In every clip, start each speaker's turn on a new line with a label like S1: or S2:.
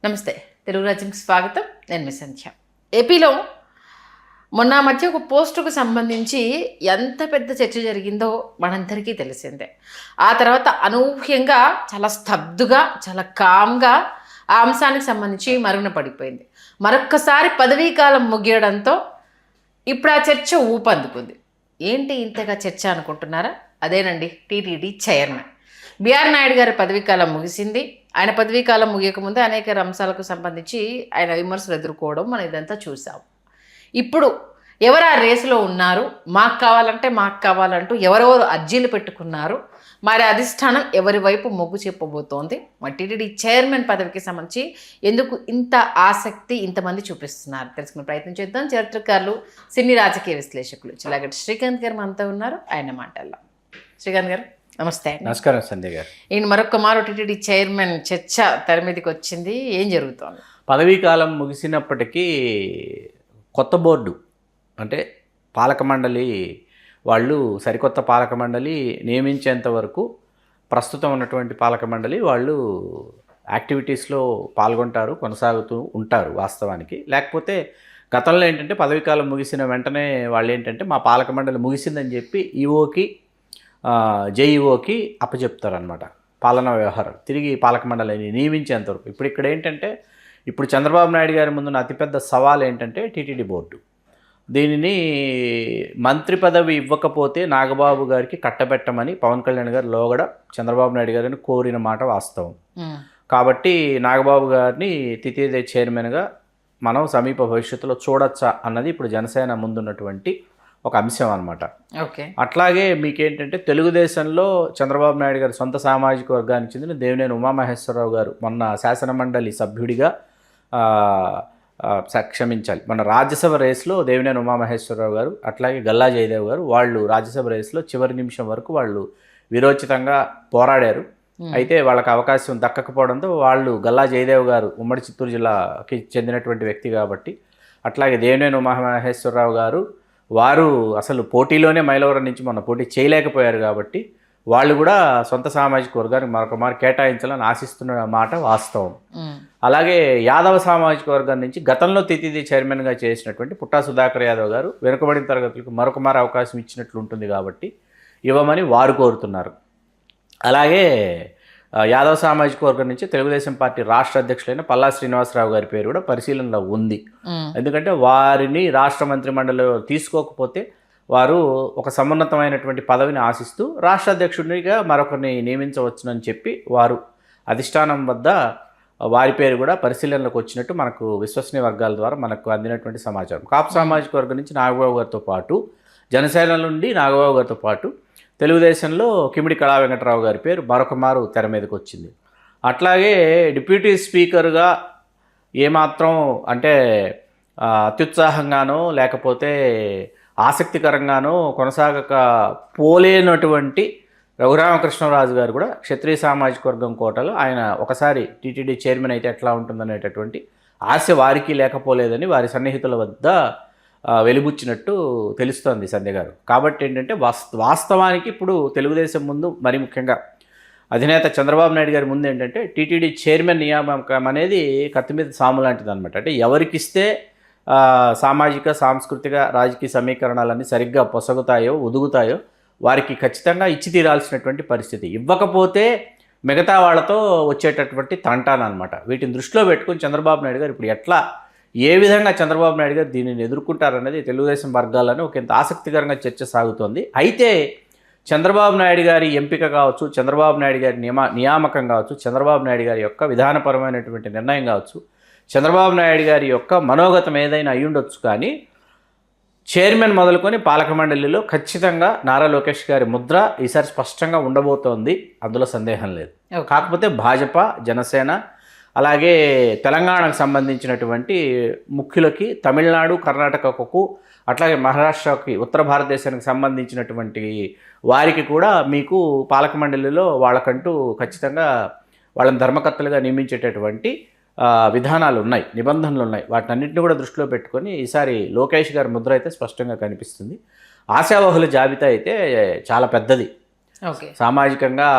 S1: నమస్తే, తెలుగు రాజ్యంకి స్వాగతం. నేను మీ సంధ్య. ఏపీలో మొన్న మధ్య ఒక పోస్టుకు సంబంధించి ఎంత పెద్ద చర్చ జరిగిందో మనందరికీ తెలిసిందే. ఆ తర్వాత అనూహ్యంగా చాలా స్తబ్దుగా, చాలా కామ్గా ఆ అంశానికి సంబంధించి మరుగున పడిపోయింది. మరొక్కసారి పదవీ కాలం ముగియడంతో ఇప్పుడు ఆ చర్చ ఊపందుకుంది. ఏంటి ఇంతగా చర్చ అనుకుంటున్నారా? అదేనండి, టీటీడీ చైర్మన్ బిఆర్ నాయుడు గారి పదవీకాలం ముగిసింది. ఆయన పదవీకాలం ముగియకముందే అనేక అంశాలకు సంబంధించి ఆయన విమర్శలు ఎదుర్కోవడం మనం ఇదంతా చూసాం. ఇప్పుడు ఎవరు ఆ రేసులో ఉన్నారు, మాకు కావాలంటూ ఎవరెవరు అర్జీలు పెట్టుకున్నారు, మరి అధిష్టానం ఎవరి వైపు మొగ్గు చెప్పబోతోంది, మరి టీటీడీ చైర్మన్ పదవికి సంబంధించి ఎందుకు ఇంత ఆసక్తి ఇంతమంది చూపిస్తున్నారు తెలుసుకునే ప్రయత్నం చేద్దాం. చరిత్రకారులు, సినీ రాజకీయ విశ్లేషకులు చిలాగట్టి శ్రీకాంత్ గారు మనతో ఉన్నారు. ఆయన మాటల్లో. శ్రీకాంత్ గారు నమస్తే.
S2: నమస్కారం సంధ్య గారు.
S1: ఈయన మరొక మారు టీటీడీ చైర్మన్ చర్చ తెర మీదకి వచ్చింది. ఏం జరుగుతోంది?
S2: పదవీ కాలం ముగిసినప్పటికీ కొత్త బోర్డు అంటే పాలక మండలి వాళ్ళు సరికొత్త పాలక మండలి నియమించేంత వరకు ప్రస్తుతం ఉన్నటువంటి పాలక మండలి వాళ్ళు యాక్టివిటీస్లో పాల్గొంటారు, కొనసాగుతూ ఉంటారు వాస్తవానికి. లేకపోతే గతంలో ఏంటంటే పదవీకాలం ముగిసిన వెంటనే వాళ్ళు ఏంటంటే మా పాలక మండలి ముగిసిందని చెప్పి ఈఓకి జేఈఓకి అప్పచెప్తారనమాట పాలనా వ్యవహారం, తిరిగి పాలక మండలిని నియమించేంతవరకు. ఇప్పుడు ఇక్కడ ఏంటంటే ఇప్పుడు చంద్రబాబు నాయుడు గారి ముందున్న అతిపెద్ద సవాల్ ఏంటంటే టీటీడీ బోర్డు. దీనిని మంత్రి పదవి ఇవ్వకపోతే నాగబాబు గారికి కట్టబెట్టమని పవన్ కళ్యాణ్ గారు లోగడ చంద్రబాబు నాయుడు గారిని కోరిన మాట వాస్తవం. కాబట్టి నాగబాబు గారిని టీటీడీ చైర్మన్గా మనం సమీప భవిష్యత్తులో చూడొచ్చా అన్నది ఇప్పుడు జనసేన ముందున్నటువంటి ఒక అంశం అనమాట.
S1: ఓకే.
S2: అట్లాగే మీకేంటంటే తెలుగుదేశంలో చంద్రబాబు నాయుడు గారి సొంత సామాజిక వర్గానికి చెందిన దేవినేని ఉమామహేశ్వరరావు గారు మొన్న శాసనమండలి సభ్యుడిగా క్షమించాలి మన రాజ్యసభ రేసులో దేవినేని ఉమామహేశ్వరరావు గారు అట్లాగే గల్లా జయదేవ్ గారు వాళ్ళు రాజ్యసభ రేసులో చివరి నిమిషం వరకు వాళ్ళు విరోచితంగా పోరాడారు. అయితే వాళ్ళకి అవకాశం దక్కకపోవడంతో వాళ్ళు గల్లా జయదేవ్ గారు ఉమ్మడి చిత్తూరు జిల్లాకి చెందినటువంటి వ్యక్తి కాబట్టి, అట్లాగే దేవినేని ఉమామహేశ్వరరావు గారు వారు అసలు పోటీలోనే మైలవరం నుంచి మొన్న పోటీ చేయలేకపోయారు కాబట్టి వాళ్ళు కూడా సొంత సామాజిక వర్గానికి మరొక మారు కేటాయించాలని ఆశిస్తున్న మాట వాస్తవం. అలాగే యాదవ సామాజిక వర్గం నుంచి గతంలో టీటీడీ చైర్మన్గా చేసినటువంటి పుట్టా సుధాకర్ యాదవ్ గారు వెనుకబడిన తరగతులకు మరొక మారు అవకాశం ఇచ్చినట్లు ఉంటుంది కాబట్టి ఇవ్వమని వారు కోరుతున్నారు. అలాగే యాదవ సామాజిక వర్గం నుంచి తెలుగుదేశం పార్టీ రాష్ట్ర అధ్యక్షులైన పల్లా శ్రీనివాసరావు గారి పేరు కూడా పరిశీలనలో ఉంది. ఎందుకంటే వారిని రాష్ట్ర మంత్రిమండలిలో తీసుకోకపోతే వారు ఒక సమున్నతమైనటువంటి పదవిని ఆశిస్తూ రాష్ట్ర అధ్యక్షుడిగా మరొకరిని నియమించవచ్చునని చెప్పి వారు అధిష్టానం వద్ద వారి పేరు కూడా పరిశీలనలోకి వచ్చినట్టు మనకు విశ్వసనీయ వర్గాల ద్వారా మనకు అందినటువంటి సమాచారం. కాపు సామాజిక వర్గం నుంచి నాగబాబు గారితో పాటు, జనసేన నుండి నాగబాబు గారితో పాటు తెలుగుదేశంలో కిమిడి కళా వెంకటరావు గారి పేరు మరొక మారు తెర మీదకి వచ్చింది. అట్లాగే డిప్యూటీ స్పీకర్గా ఏమాత్రం అంటే అత్యుత్సాహంగానో లేకపోతే ఆసక్తికరంగానో కొనసాగక పోలేనటువంటి రఘురామకృష్ణరాజు గారు కూడా క్షత్రియ సామాజిక వర్గం కోటలో ఆయన ఒకసారి టీటీడీ చైర్మన్ అయితే ఎట్లా ఉంటుందనేటటువంటి ఆశ వారికి లేకపోలేదని వారి సన్నిహితుల వద్ద వెలుబుచ్చినట్టు తెలుస్తోంది సంధ్య గారు. కాబట్టి ఏంటంటే వాస్తవానికి ఇప్పుడు తెలుగుదేశం ముందు మరి ముఖ్యంగా అధినేత చంద్రబాబు నాయుడు గారి ముందు ఏంటంటే టీటీడీ చైర్మన్ నియామకం అనేది కత్తి మీద సాము లాంటిది అనమాట. అంటే ఎవరికిస్తే సామాజిక, సాంస్కృతిక, రాజకీయ సమీకరణాలన్నీ సరిగ్గా పొసగుతాయో ఒదుగుతాయో వారికి ఖచ్చితంగా ఇచ్చి తీరాల్సినటువంటి పరిస్థితి. ఇవ్వకపోతే మిగతా వాళ్ళతో వచ్చేటటువంటి తంటానమాట. వీటిని దృష్టిలో పెట్టుకుని చంద్రబాబు నాయుడు గారు ఇప్పుడు ఏ విధంగా చంద్రబాబు నాయుడు గారు దీనిని ఎదుర్కొంటారనేది తెలుగుదేశం వర్గాలను ఒక ఇంత ఆసక్తికరంగా చర్చ సాగుతోంది. అయితే చంద్రబాబు నాయుడు గారి ఎంపిక కావచ్చు, చంద్రబాబు నాయుడు గారి నియామకం కావచ్చు, చంద్రబాబు నాయుడు గారి యొక్క విధానపరమైనటువంటి నిర్ణయం కావచ్చు, చంద్రబాబు నాయుడు గారి యొక్క మనోగతం ఏదైనా అయి ఉండొచ్చు, కానీ చైర్మన్ మొదలుకొని పాలక మండలిలో ఖచ్చితంగా నారా లోకేష్ గారి ముద్ర ఈసారి స్పష్టంగా ఉండబోతోంది, అందులో సందేహం లేదు. కాకపోతే భాజపా, జనసేన అలాగే తెలంగాణకు సంబంధించినటువంటి ముఖ్యులకి, తమిళనాడు, కర్ణాటకకు, అట్లాగే మహారాష్ట్రకి, ఉత్తర భారతదేశానికి సంబంధించినటువంటి వారికి కూడా మీకు పాలక మండలిలో వాళ్ళకంటూ ఖచ్చితంగా వాళ్ళని ధర్మకర్తలుగా నియమించేటటువంటి విధానాలు ఉన్నాయి, నిబంధనలు ఉన్నాయి. వాటినన్నింటినీ కూడా దృష్టిలో పెట్టుకొని ఈసారి లోకేష్ గారి ముద్ర అయితే స్పష్టంగా కనిపిస్తుంది. ఆశావహుల జాబితా అయితే చాలా పెద్దది. సామాజికంగా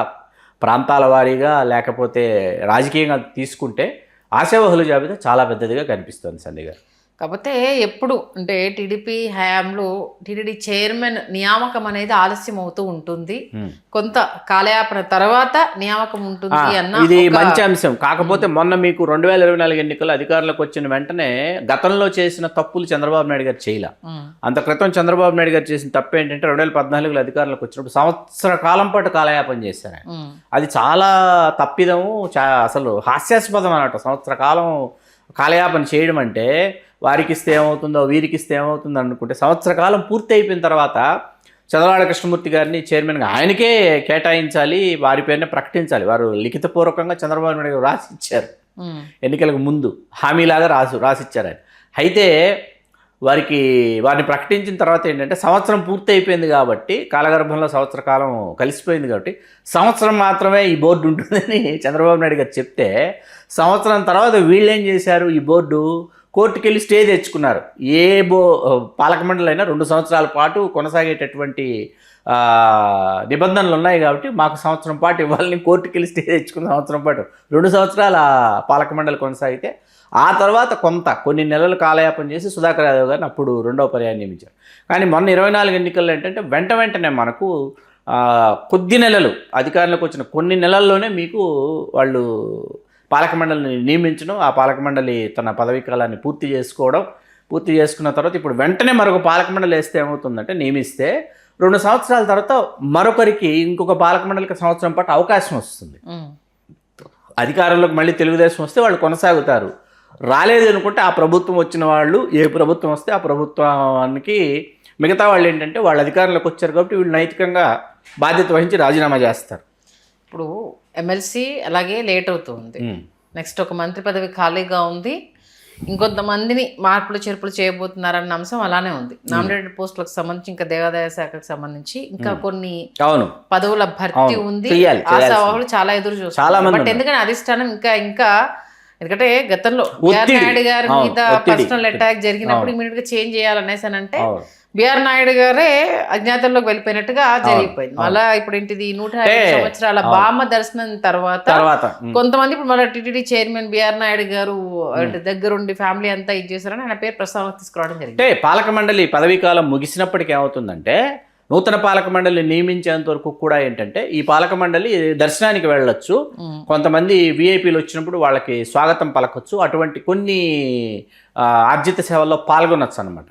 S2: ప్రాంతాల వారీగా లేకపోతే రాజకీయంగా తీసుకుంటే ఆశావహుల జాబితా చాలా పెద్దదిగా కనిపిస్తుంది సంధ్య గారు.
S1: కాకపోతే ఎప్పుడు అంటే టీడీపీ హయాంలో టీటీడీ చైర్మన్ నియామకం అనేది ఆలస్యం అవుతూ ఉంటుంది, కొంత కాలయాపన తర్వాత నియామకం ఉంటుంది అన్న
S2: ఇది మంచి అంశం. కాకపోతే మొన్న మీకు 2024 ఎన్నికలు అధికారంలోకి వచ్చిన వెంటనే గతంలో చేసిన తప్పులు చంద్రబాబు నాయుడు గారు చేయలే. అంత క్రితం చంద్రబాబు నాయుడు గారు చేసిన తప్పు ఏంటంటే 2014లో అధికారంలోకి వచ్చినప్పుడు సంవత్సర కాలం పాటు కాలయాపన చేశారు. అది చాలా తప్పిదము, అసలు హాస్యాస్పదం అన్నట్టు. సంవత్సర కాలం కాలయాపన చేయడం అంటే వారికి ఇస్తే ఏమవుతుందో వీరికి ఇస్తే ఏమవుతుందో అనుకుంటే, సంవత్సర కాలం పూర్తి అయిపోయిన తర్వాత చదలవాడ కృష్ణమూర్తి గారిని చైర్మన్గా ఆయనకే కేటాయించాలి, వారి పేరునే ప్రకటించాలి. వారు లిఖితపూర్వకంగా చంద్రబాబు నాయుడు గారు రాసిచ్చారు, ఎన్నికలకు ముందు హామీలాగా రాసిచ్చారు ఆయన. అయితే వారిని ప్రకటించిన తర్వాత ఏంటంటే సంవత్సరం పూర్తి అయిపోయింది కాబట్టి, కాలగర్భంలో సంవత్సర కాలం కలిసిపోయింది కాబట్టి సంవత్సరం మాత్రమే ఈ బోర్డు ఉంటుందని చంద్రబాబు నాయుడు గారు చెప్తే, సంవత్సరం తర్వాత వీళ్ళు ఏం చేశారు, ఈ బోర్డు కోర్టుకి వెళ్ళి స్టే తెచ్చుకున్నారు. పాలక మండలి అయినా 2 సంవత్సరాల పాటు కొనసాగేటటువంటి నిబంధనలు ఉన్నాయి కాబట్టి మాకు సంవత్సరం పాటు ఇవ్వాలని కోర్టుకి వెళ్ళి స్టే తెచ్చుకున్న సంవత్సరం పాటు 2 సంవత్సరాల పాలక మండలి కొనసాగితే, ఆ తర్వాత కొన్ని నెలలు కాలయాపన చేసి సుధాకర్ యాదవ్ గారిని అప్పుడు 2వ పర్యాయం నియమించారు. కానీ మొన్న 24 ఎన్నికల్లో ఏంటంటే వెంటనే మనకు కొద్ది నెలలు అధికారంలోకి వచ్చిన కొన్ని నెలల్లోనే మీకు వాళ్ళు పాలక మండలిని నియమించడం, ఆ పాలక మండలి తన పదవీ కాలాన్ని పూర్తి చేసుకున్న తర్వాత ఇప్పుడు వెంటనే మరొక పాలక మండలి వేస్తే ఏమవుతుందంటే, నియమిస్తే 2 సంవత్సరాల తర్వాత మరొకరికి ఇంకొక పాలక మండలికి సంవత్సరం పాటు అవకాశం వస్తుంది. అధికారంలోకి మళ్ళీ తెలుగుదేశం వస్తే వాళ్ళు కొనసాగుతారు. రాలేదు అనుకుంటే ఆ ప్రభుత్వం వచ్చిన వాళ్ళు, ఏ ప్రభుత్వం వస్తే ఆ ప్రభుత్వానికి మిగతా వాళ్ళు ఏంటంటే వాళ్ళు అధికారంలోకి వచ్చారు కాబట్టి వీళ్ళు నైతికంగా బాధ్యత వహించి రాజీనామా చేస్తారు.
S1: ఇప్పుడు ఎమ్మెల్సీ అలాగే లేట్ అవుతుంది, నెక్స్ట్ ఒక మంత్రి పదవి ఖాళీగా ఉంది, ఇంకొంతమందిని మార్పులు చేర్పులు చేయబోతున్నారన్న అంశం అలానే ఉంది. నామినేటెడ్ పోస్టులకు సంబంధించి ఇంకా దేవాదాయ శాఖకు సంబంధించి ఇంకా కొన్ని పదవుల భర్తీ ఉంది. ఆశావాహులు చాలా ఎదురు చూస్తారు. బట్ ఎందుకంటే అధిష్టానం ఇంకా ఎందుకంటే గతంలో బిఆర్ నాయుడు గారి మీద పర్సనల్ అటాక్ జరిగినప్పుడు ఇమీడియట్ గా చేంజ్ చేయాలనేసి అంటే బిఆర్ నాయుడు గారే అజ్ఞాతంలోకి వెళ్ళిపోయినట్టుగా జరిగిపోయింది. మళ్ళా ఇప్పుడు ఏంటిది 150 సంవత్సరాల బామ్మ దర్శనం తర్వాత కొంతమంది ఇప్పుడు మళ్ళీ టీటీడీ చైర్మన్ బిఆర్ నాయుడు గారు దగ్గరుండి ఫ్యామిలీ అంతా ఇది చేశారని ఆయన పేరు ప్రస్తావన తీసుకురావడం జరిగింది.
S2: అంటే పాలక మండలి పదవీ కాలం ముగిసినప్పటికీ ఏమవుతుందంటే, నూతన పాలక మండలిని నియమించేంత వరకు కూడా ఏంటంటే ఈ పాలక మండలి దర్శనానికి వెళ్ళొచ్చు, కొంతమంది విఐపీలు వచ్చినప్పుడు వాళ్ళకి స్వాగతం పలకొచ్చు, అటువంటి కొన్ని ఆర్జిత సేవల్లో పాల్గొనొచ్చు అనమాట.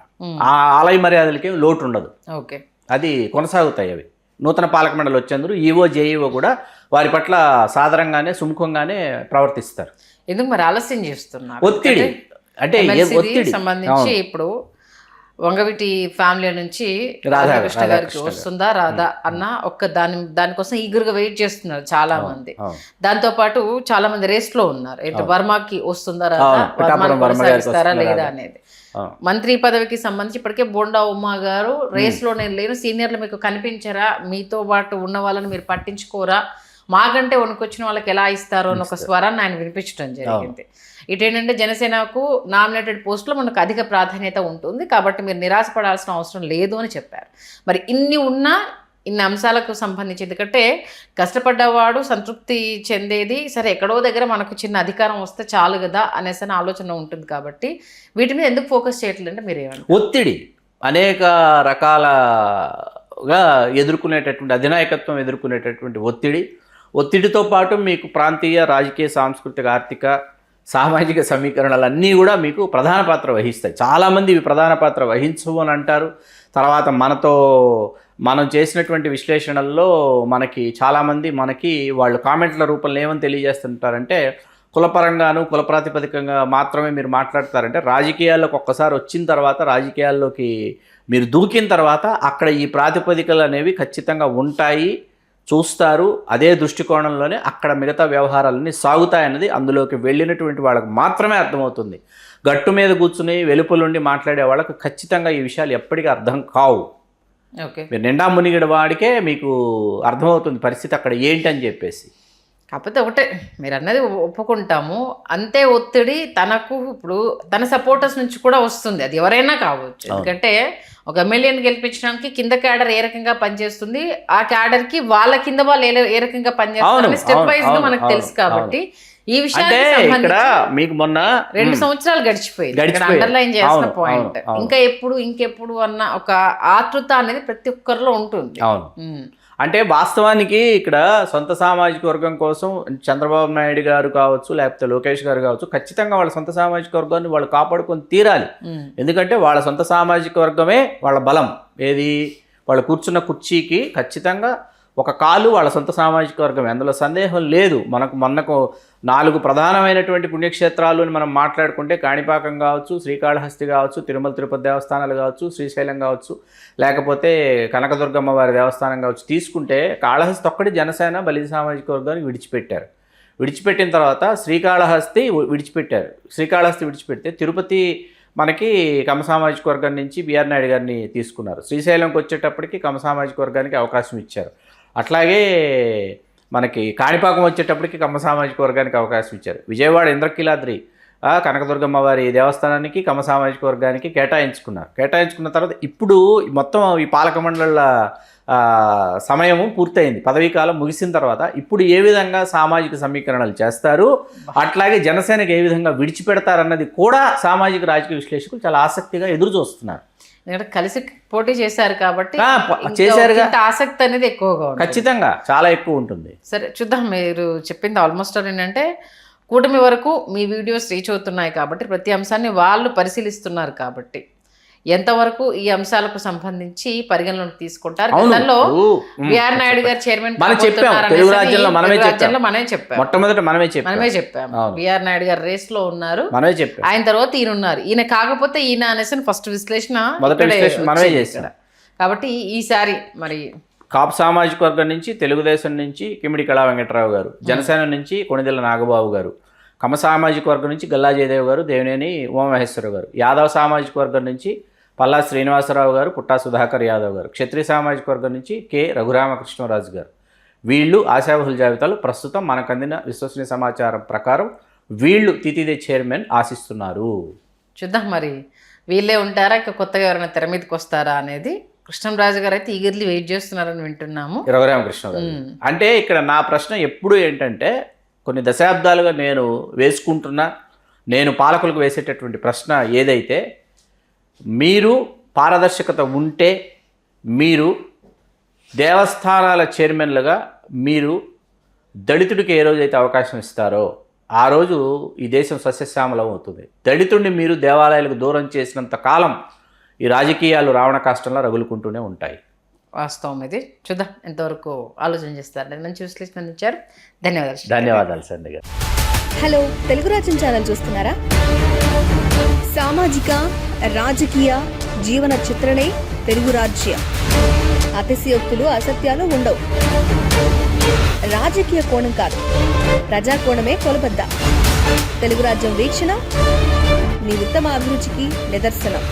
S2: ఆ ఆలయ మర్యాదలకి లోటు ఉండదు.
S1: ఓకే,
S2: అది కొనసాగుతాయి. అవి నూతన పాలక మండలి వచ్చేందుకు ఈవో జేఈఓ కూడా వారి పట్ల సాధారణంగానే సుముఖంగానే ప్రవర్తిస్తారు.
S1: ఎందుకు మరి ఆలస్యం చేస్తున్నారు?
S2: ఒత్తిడి అంటే ఒత్తిడి
S1: సంబంధించి ఇప్పుడు వంగవీటి ఫ్యామిలీ నుంచి రాధాకృష్ణ గారికి వస్తుందా రాదా అన్న దానికోసం ఈగర్గా వెయిట్ చేస్తున్నారు చాలా మంది. దాంతో పాటు చాలా మంది రేస్ లో ఉన్నారు, వర్మకి వస్తుందా రాదా, కొనసాగిస్తారా లేదా అనేది. మంత్రి పదవికి సంబంధించి ఇప్పటికే బోండా ఉమ్మా గారు రేస్ లో నేను లేను, సీనియర్లు మీకు కనిపించరా, మీతో పాటు ఉన్న వాళ్ళని మీరు పట్టించుకోరా, మాకంటే వణుకొచ్చిన వాళ్ళకి ఎలా ఇస్తారో అని ఒక స్వరాన్ని ఆయన వినిపించడం జరిగింది. ఇటేంటంటే జనసేనకు నామినేటెడ్ పోస్టులో మనకు అధిక ప్రాధాన్యత ఉంటుంది కాబట్టి మీరు నిరాశపడాల్సిన అవసరం లేదు అని చెప్పారు. మరి ఇన్ని అంశాలకు సంబంధించి, ఎందుకంటే కష్టపడ్డవాడు సంతృప్తి చెందేది సరే, ఎక్కడో దగ్గర మనకు చిన్న అధికారం వస్తే చాలు కదా అనేసి ఆలోచన ఉంటుంది కాబట్టి వీటి మీద ఎందుకు ఫోకస్ చేయట్లేదు అంటే మీరు ఏమంటారు?
S2: ఒత్తిడి అనేక రకాలగా ఎదుర్కొనేటటువంటి అధినాయకత్వం ఎదుర్కొనేటటువంటి ఒత్తిడితో పాటు మీకు ప్రాంతీయ రాజకీయ సాంస్కృతిక ఆర్థిక సామాజిక సమీకరణలు అన్నీ కూడా మీకు ప్రధాన పాత్ర వహిస్తాయి. చాలామంది ఇవి ప్రధాన పాత్ర వహించవు అని అంటారు. తర్వాత మనం చేసినటువంటి విశ్లేషణల్లో చాలామంది వాళ్ళు కామెంట్ల రూపంలో ఏమని తెలియజేస్తుంటారంటే, కులపరంగాను కుల ప్రాతిపదికంగా మాత్రమే మీరు మాట్లాడతారంటే, రాజకీయాల్లోకి ఒక్కసారి వచ్చిన తర్వాత, రాజకీయాల్లోకి మీరు దూకిన తర్వాత అక్కడ ఈ ప్రాతిపదికలు అనేవి ఖచ్చితంగా ఉంటాయి, చూస్తారు. అదే దృష్టికోణంలోనే అక్కడ మిగతా వ్యవహారాలన్నీ సాగుతాయన్నది అందులోకి వెళ్ళినటువంటి వాళ్ళకు మాత్రమే అర్థమవుతుంది. గట్టు మీద కూర్చుని వెలుపలుండి మాట్లాడే వాళ్ళకు ఖచ్చితంగా ఈ విషయాలు ఎప్పటికీ అర్థం కావు. మీరు నిండా మునిగిన వాడికే మీకు అర్థమవుతుంది పరిస్థితి అక్కడ ఏంటి అని చెప్పేసి.
S1: కాకపోతే ఒకటే మీరు అన్నది ఒప్పుకుంటాము, అంతే ఒత్తిడి తనకు ఇప్పుడు తన సపోర్టర్స్ నుంచి కూడా వస్తుంది, అది ఎవరైనా కావచ్చు. ఎందుకంటే ఒక ఎమ్మెల్యేని గెలిపించడానికి కింద క్యాడర్ ఏ రకంగా పనిచేస్తుంది, ఆ క్యాడర్ కి వాళ్ళ కింద వాళ్ళు ఏ రకంగా పనిచేస్తారు స్టెప్ వైజ్ గా మనకు తెలుసు కాబట్టి ఈ విషయానికి
S2: ఇక్కడ మీకు మొన్న
S1: 2 సంవత్సరాలు గడిచిపోయింది. అండర్లైన్ చేసిన పాయింట్ ఇంకా ఇంకెప్పుడు అన్న ఒక ఆతృత అనేది ప్రతి ఒక్కరిలో ఉంటుంది.
S2: అవును, అంటే వాస్తవానికి ఇక్కడ సొంత సామాజిక వర్గం కోసం చంద్రబాబు నాయుడు గారు కావచ్చు, లేకపోతే లోకేష్ గారు కావచ్చు, ఖచ్చితంగా వాళ్ళ సొంత సామాజిక వర్గాన్ని వాళ్ళు కాపాడుకొని తీరాలి. ఎందుకంటే వాళ్ళ సొంత సామాజిక వర్గమే వాళ్ళ బలం. ఏది, వాళ్ళు కూర్చున్న కుర్చీకి ఖచ్చితంగా ఒక కాలు వాళ్ళ సొంత సామాజిక వర్గం, అందులో సందేహం లేదు. మొన్నకు 4 ప్రధానమైనటువంటి పుణ్యక్షేత్రాలు అని మనం మాట్లాడుకుంటే కాణిపాకం కావచ్చు, శ్రీకాళహస్తి కావచ్చు, తిరుమల తిరుపతి దేవస్థానాలు కావచ్చు, శ్రీశైలం కావచ్చు, లేకపోతే కనకదుర్గమ్మ వారి దేవస్థానం కావచ్చు, తీసుకుంటే కాళహస్తి ఒక్కటి జనసేన బలిజ సామాజిక వర్గానికి విడిచిపెట్టారు. విడిచిపెట్టిన తర్వాత శ్రీకాళహస్తి విడిచిపెడితే తిరుపతి మనకి కమ్మ సామాజిక వర్గం నుంచి బిఆర్ నాయుడు గారిని తీసుకున్నారు. శ్రీశైలంకి వచ్చేటప్పటికి కమ్మ సామాజిక వర్గానికి అవకాశం ఇచ్చారు. అట్లాగే మనకి కాణిపాకం వచ్చేటప్పటికి కమ్మ సామాజిక వర్గానికి అవకాశం ఇచ్చారు. విజయవాడ ఇంద్రకీలాద్రి కనకదుర్గమ్మ వారి దేవస్థానానికి కమ్మ సామాజిక వర్గానికి కేటాయించుకున్న తర్వాత ఇప్పుడు మొత్తం ఈ పాలక మండళ్ళ సమయము పూర్తయింది, పదవీ కాలం ముగిసిన తర్వాత ఇప్పుడు ఏ విధంగా సామాజిక సమీకరణలు చేస్తారు, అట్లాగే జనసేనకి ఏ విధంగా విడిచిపెడతారన్నది కూడా సామాజిక రాజకీయ విశ్లేషకులు చాలా ఆసక్తిగా ఎదురు చూస్తున్నారు.
S1: ఎందుకంటే కలిసి పోటీ చేశారు కాబట్టి
S2: చేశారుగా,
S1: ఆసక్తి అనేది ఎక్కువగా ఉంటుంది.
S2: ఖచ్చితంగా చాలా ఎక్కువ ఉంటుంది.
S1: సరే చూద్దాం, మీరు చెప్పింది ఆల్మోస్ట్ ఏంటంటే కూటమి వరకు మీ వీడియోస్ రీచ్ అవుతున్నాయి కాబట్టి ప్రతి అంశాన్ని వాళ్ళు పరిశీలిస్తున్నారు కాబట్టి ఎంతవరకు ఈ అంశాలకు సంబంధించి పరిగణలోకి తీసుకుంటారు. గతంలో బిఆర్ నాయుడు గారు చైర్మన్
S2: మొట్టమొదట మనమే
S1: చెప్పాము బిఆర్ నాయుడు గారు రేస్ లో ఉన్నారు, ఆయన తర్వాత ఈయన ఉన్నారు, ఈయన కాకపోతే ఈయన అనేసి ఫస్ట్ విశ్లేషణ
S2: మనమే చేశాడు.
S1: కాబట్టి ఈసారి మరి
S2: కాపు సామాజిక వర్గం నుంచి తెలుగుదేశం నుంచి కిమిడి కళా వెంకటరావు గారు, జనసేన నుంచి కొణిదెల నాగబాబు గారు, కమ్మ సామాజిక వర్గం నుంచి గల్లా జయదేవ్ గారు, దేవినేని ఉమామహేశ్వరరావు గారు, యాదవ్ సామాజిక వర్గం నుంచి పల్లా శ్రీనివాసరావు గారు, పుట్టా సుధాకర్ యాదవ్ గారు, క్షత్రియ సామాజిక వర్గం నుంచి కె రఘురామకృష్ణరాజు గారు, వీళ్ళు ఆశావహుల జాబితాలో ప్రస్తుతం మనకు అందిన విశ్వసనీయ సమాచారం ప్రకారం వీళ్ళు తితిదే చైర్మన్ ఆశిస్తున్నారు.
S1: చూద్దాం మరి వీళ్ళే ఉంటారా, ఇక కొత్తగా ఎవరైనా తెర మీదకి వస్తారా అనేది. కృష్ణంరాజు గారు అయితే ఈగర్లీ వెయిట్ చేస్తున్నారని వింటున్నాము.
S2: రఘురామకృష్ణరాజు అంటే ఇక్కడ నా ప్రశ్న ఎప్పుడు ఏంటంటే, కొన్ని దశాబ్దాలుగా నేను పాలకులకు వేసేటటువంటి ప్రశ్న ఏదైతే, మీరు పారదర్శకత ఉంటే మీరు దేవస్థానాల చైర్మన్లుగా మీరు దళితుడికి ఏ రోజైతే అవకాశం ఇస్తారో ఆ రోజు ఈ దేశం సస్యశ్యామలం అవుతుంది. దళితుడిని మీరు దేవాలయాలకు దూరం చేసినంత కాలం ఈ రాజకీయాలు రావణ కాష్టంలో రగులుకుంటూనే ఉంటాయి.
S1: వాస్తవం ఇది. చూద్దాం ఎంతవరకు ఆలోచన చేస్తారు. మంచి విశ్లేషణ అందించారు.
S2: ధన్యవాదాలు సంధ్య గారు.
S3: హలో, తెలుగు రాజ్యం ఛానల్ చూస్తున్నారా? సామాజిక రాజకీయ జీవన చిత్రణే తెలుగు రాజ్యం. అతిశయోక్తులు అసత్యాలు ఉండవు. రాజకీయ కోణం కాదు, ప్రజా కోణమే కొలబద్ద. తెలుగు రాజ్యం వీక్షణ నీ ఉత్తమ అభిరుచికి నిదర్శనం.